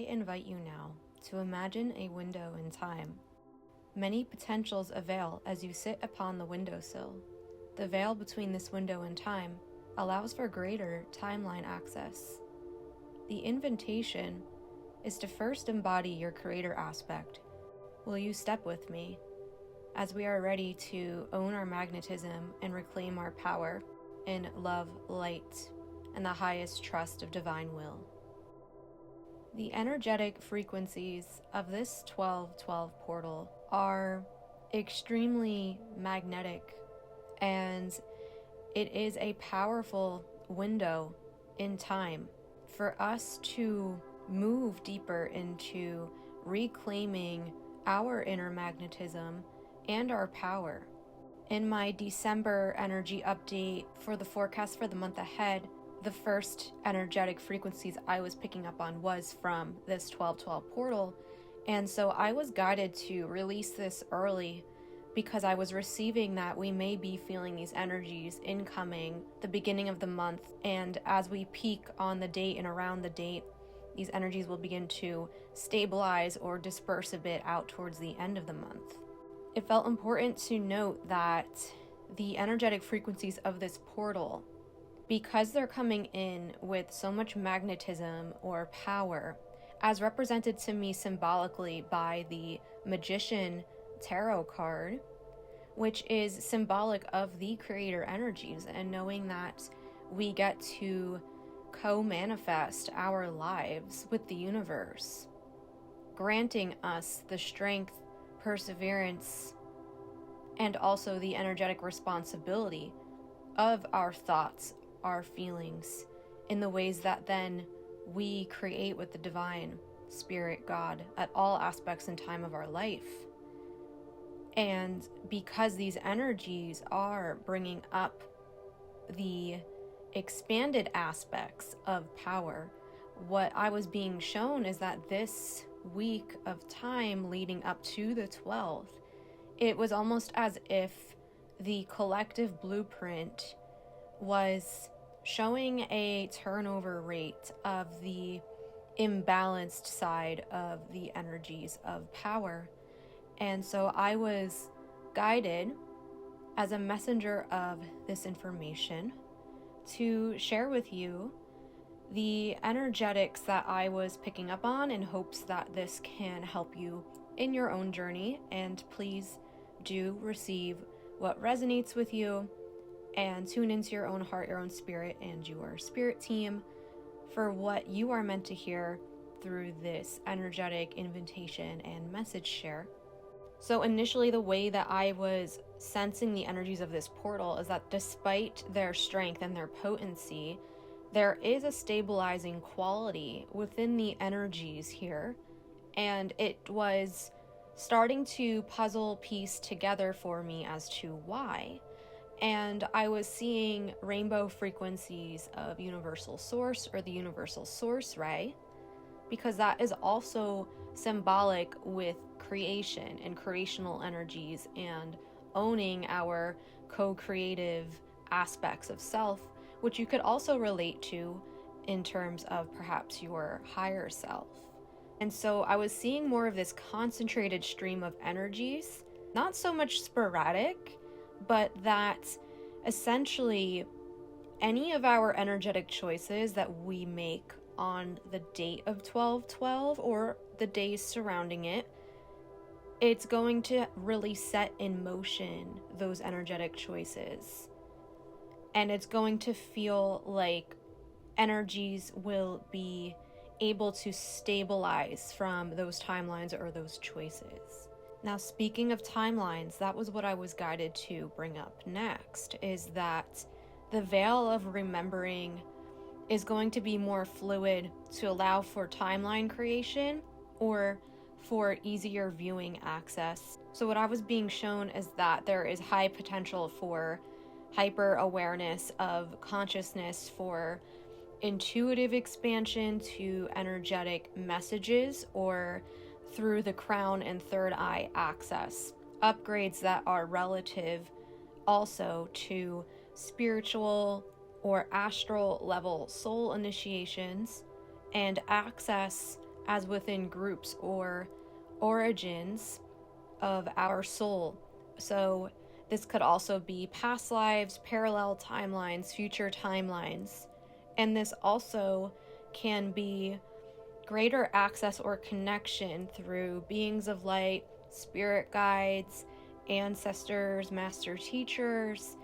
invite you now to imagine a window in time. Many potentials avail as you sit upon the windowsill. The veil between this window and time allows for greater timeline access. The invitation is to first embody your creator aspect. Will you step with me as we are ready to own our magnetism and reclaim our power in love, light, and the highest trust of divine will? The energetic frequencies of this 1212 portal are extremely magnetic, and it is a powerful window in time for us to move deeper into reclaiming our inner magnetism and our power. In my December energy update for the forecast for the month ahead, the first energetic frequencies I was picking up on was from this 1212 portal, and so I was guided to release this early because I was receiving that we may be feeling these energies incoming the beginning of the month, and as we peak on the date and around the date, these energies will begin to stabilize or disperse a bit out towards the end of the month. It felt important to note that the energetic frequencies of this portal, because they're coming in with so much magnetism or power, as represented to me symbolically by the Magician tarot card, which is symbolic of the creator energies, and knowing that we get to co-manifest our lives with the universe, granting us the strength, perseverance, and also the energetic responsibility of our thoughts, our feelings, in the ways that then we create with the divine spirit, God, at all aspects and time of our life. And because these energies are bringing up the expanded aspects of power, what I was being shown is that this week of time leading up to the 12th, it was almost as if the collective blueprint was showing a turnover rate of the imbalanced side of the energies of power. And so I was guided as a messenger of this information to share with you the energetics that I was picking up on, in hopes that this can help you in your own journey. And please do receive what resonates with you and tune into your own heart, your own spirit, and your spirit team for what you are meant to hear through this energetic invitation and message share. So initially, the way that I was sensing the energies of this portal is that despite their strength and their potency, there is a stabilizing quality within the energies here, and it was starting to puzzle piece together for me as to why. And I was seeing rainbow frequencies of universal source, or the universal source ray, because that is also symbolic with creation and creational energies and owning our co-creative aspects of self, which you could also relate to in terms of perhaps your higher self. And so I was seeing more of this concentrated stream of energies, not so much sporadic, but that essentially any of our energetic choices that we make on the date of 12/12 or the days surrounding it, it's going to really set in motion those energetic choices. And it's going to feel like energies will be able to stabilize from those timelines or those choices. Now, speaking of timelines, that was what I was guided to bring up next, is that the veil of remembering is going to be more fluid to allow for timeline creation or for easier viewing access. So what I was being shown is that there is high potential for hyper awareness of consciousness, for intuitive expansion to energetic messages, or through the crown and third eye access, upgrades that are relative also to spiritual or astral level soul initiations, and access as within groups or origins of our soul. So this could also be past lives, parallel timelines, future timelines. And this also can be greater access or connection through beings of light, spirit guides, ancestors, master teachers,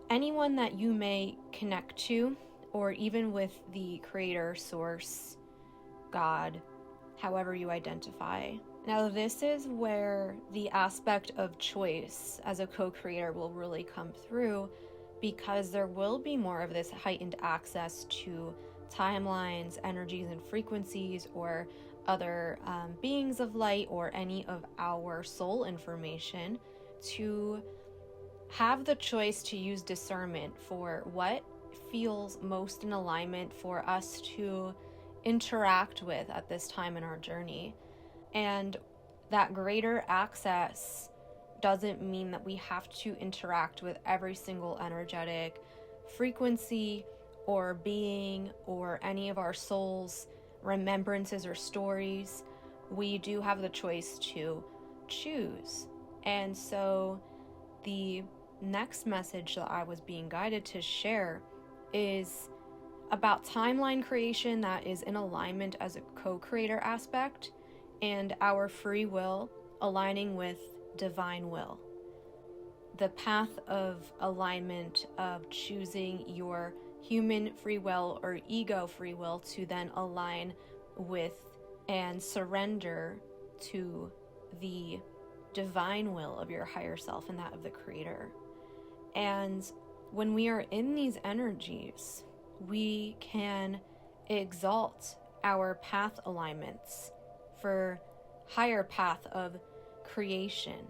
anyone that you may connect to, or even with the creator, source, God, however you identify. Now, this is where the aspect of choice as a co-creator will really come through, because there will be more of this heightened access to timelines, energies, and frequencies, or other beings of light, or any of our soul information, to have the choice to use discernment for what feels most in alignment for us to interact with at this time in our journey. And that greater access doesn't mean that we have to interact with every single energetic frequency or being or any of our soul's remembrances or stories. We do have the choice to choose. And so the next message that I was being guided to share is about timeline creation that is in alignment as a co-creator aspect, and our free will aligning with divine will. The path of alignment of choosing your human free will or ego free will to then align with and surrender to the divine will of your higher self and that of the creator. And when we are in these energies, we can exalt our path alignments for higher path of creation.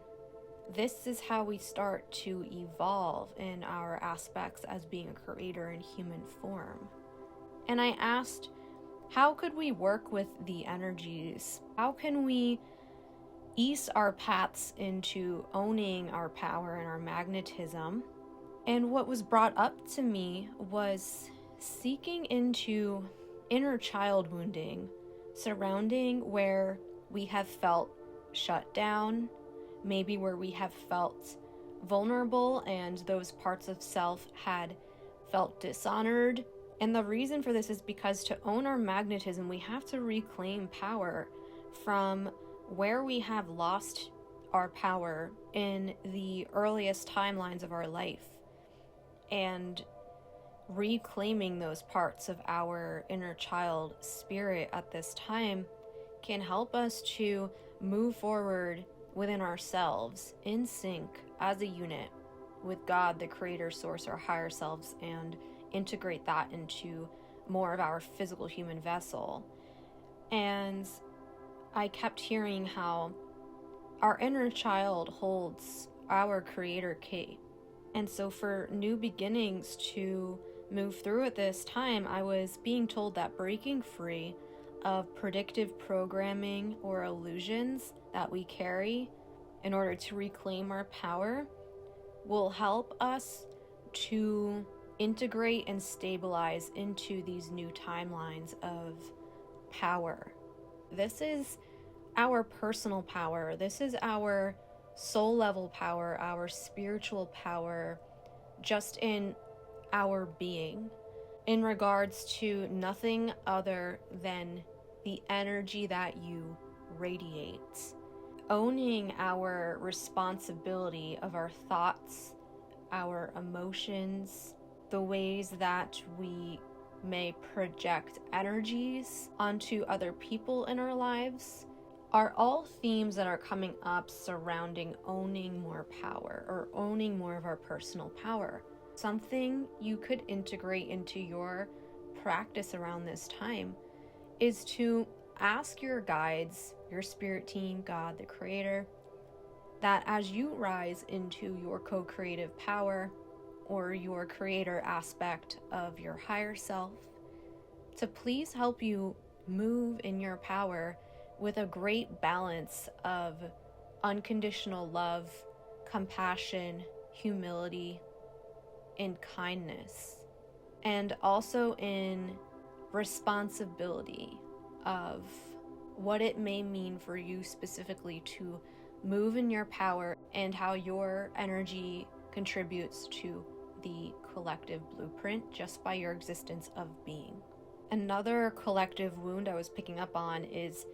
This is how we start to evolve in our aspects as being a creator in human form. And I asked, how could we work with the energies? How can we ease our paths into owning our power and our magnetism? And what was brought up to me was seeking into inner child wounding surrounding where we have felt shut down, maybe where we have felt vulnerable and those parts of self had felt dishonored. And the reason for this is because to own our magnetism, we have to reclaim power from where we have lost our power in the earliest timelines of our life. And reclaiming those parts of our inner child spirit at this time can help us to move forward within ourselves in sync as a unit with God, the creator, source, our higher selves, and integrate that into more of our physical human vessel. And I kept hearing how our inner child holds our creator key. And so for new beginnings to move through at this time, I was being told that breaking free of predictive programming or illusions that we carry in order to reclaim our power will help us to integrate and stabilize into these new timelines of power. This is our personal power. This is our soul level power, our spiritual power, just in our being, in regards to nothing other than the energy that you radiate. Owning our responsibility of our thoughts, our emotions, the ways that we may project energies onto other people in our lives are all themes that are coming up surrounding owning more power or owning more of our personal power. Something you could integrate into your practice around this time is to ask your guides, your spirit team, God, the creator, that as you rise into your co-creative power or your creator aspect of your higher self, to please help you move in your power with a great balance of unconditional love, compassion, humility, and kindness, and also in responsibility of what it may mean for you specifically to move in your power and how your energy contributes to the collective blueprint just by your existence of being. Another collective wound I was picking up on is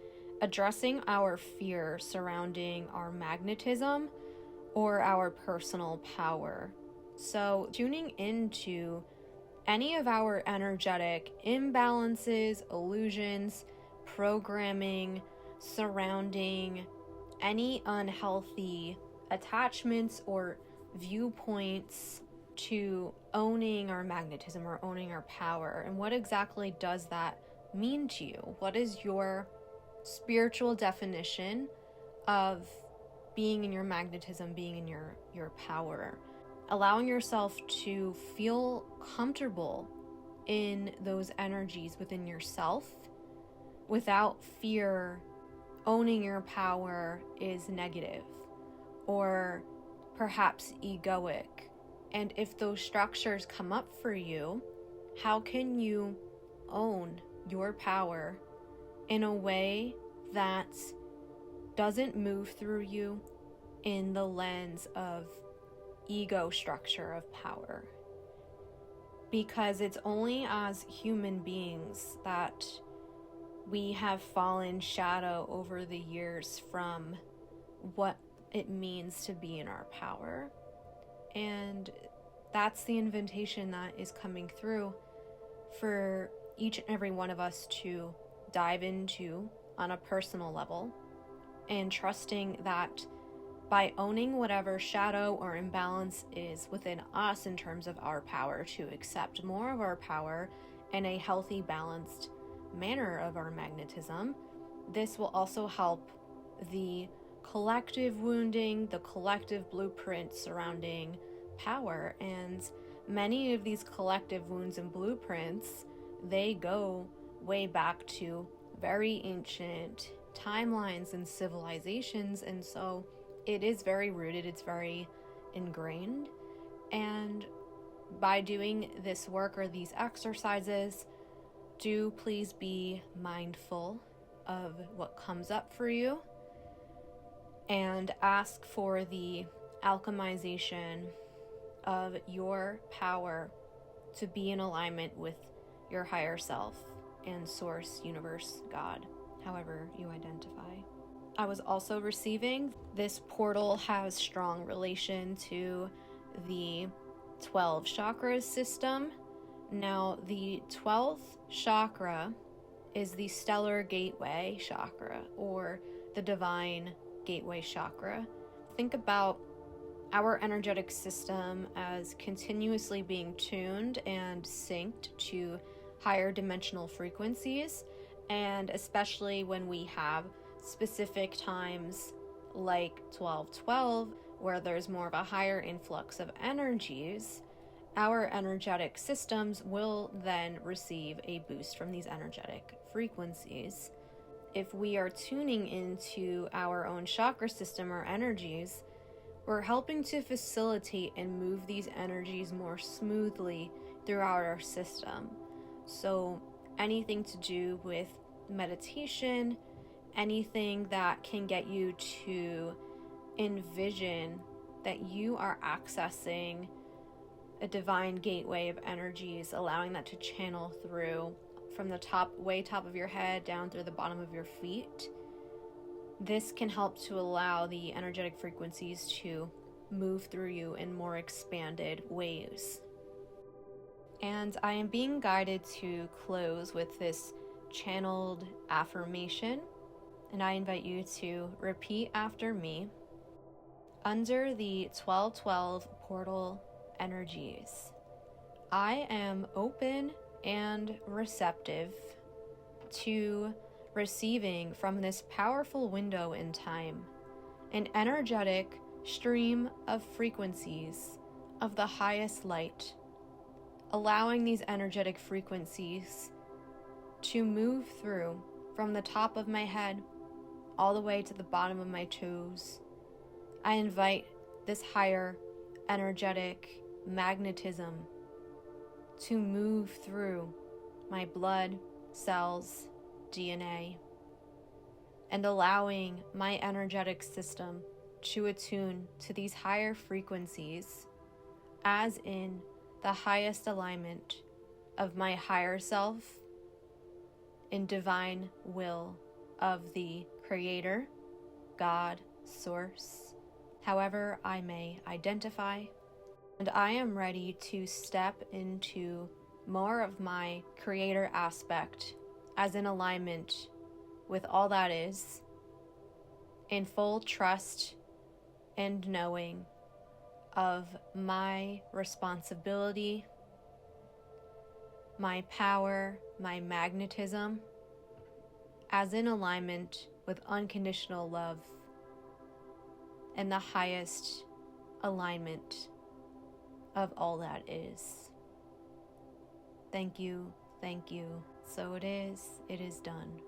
addressing our fear surrounding our magnetism or our personal power. So tuning into any of our energetic imbalances, illusions, programming surrounding any unhealthy attachments or viewpoints to owning our magnetism or owning our power. And what exactly does that mean to you? What is your spiritual definition of being in your magnetism, being in your power? Allowing yourself to feel comfortable in those energies within yourself without fear. Owning your power is negative or perhaps egoic. And if those structures come up for you, how can you own your power in a way that doesn't move through you in the lens of ego structure of power? Because it's only as human beings that we have fallen shadow over the years from what it means to be in our power. And that's the invitation that is coming through for each and every one of us to dive into on a personal level, and trusting that by owning whatever shadow or imbalance is within us in terms of our power, to accept more of our power in a healthy, balanced manner of our magnetism. This will also help the collective wounding, the collective blueprint surrounding power. And many of these collective wounds and blueprints, they go way back to very ancient timelines and civilizations, and so it is very rooted, it's very ingrained. And by doing this work or these exercises, do please be mindful of what comes up for you and ask for the alchemization of your power to be in alignment with your higher self and source, universe, God, however you identify. I was also receiving this portal has strong relation to the 12 chakras system. Now, the 12th chakra is the stellar gateway chakra, or the divine gateway chakra. Think about our energetic system as continuously being tuned and synced to higher dimensional frequencies, and especially when we have specific times like 12/12, where there's more of a higher influx of energies, our energetic systems will then receive a boost from these energetic frequencies. If we are tuning into our own chakra system or energies, we're helping to facilitate and move these energies more smoothly throughout our system. So anything to do with meditation, anything that can get you to envision that you are accessing a divine gateway of energies, allowing that to channel through from the way top of your head down through the bottom of your feet. This can help to allow the energetic frequencies to move through you in more expanded ways. And I am being guided to close with this channeled affirmation, and I invite you to repeat after me. Under the 12/12 portal energies, I am open and receptive to receiving from this powerful window in time an energetic stream of frequencies of the highest light, allowing these energetic frequencies to move through from the top of my head all the way to the bottom of my toes. I invite this higher energetic magnetism to move through my blood, cells, DNA, and allowing my energetic system to attune to these higher frequencies, as in the highest alignment of my higher self, in divine will of the Creator, God, Source, however I may identify. And I am ready to step into more of my Creator aspect, as in alignment with all that is, in full trust and knowing of my responsibility, my power, my magnetism, as in alignment with unconditional love and the highest alignment of all that is. Thank you, thank you. So it is done.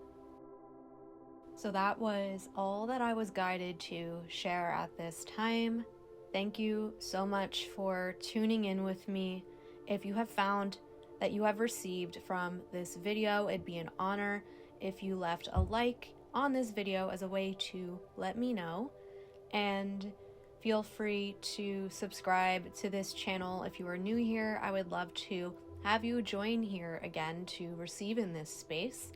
So that was all that I was guided to share at this time. Thank you so much for tuning in with me. If you have found that you have received from this video, it'd be an honor if you left a like on this video as a way to let me know. And feel free to subscribe to this channel if you are new here. I would love to have you join here again to receive in this space.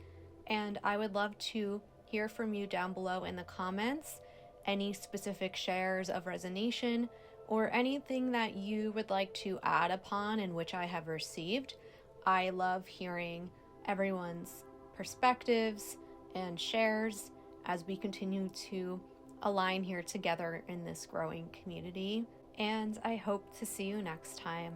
And I would love to hear from you down below in the comments, any specific shares of resonation or anything that you would like to add upon in which I have received. I love hearing everyone's perspectives and shares as we continue to align here together in this growing community. And I hope to see you next time.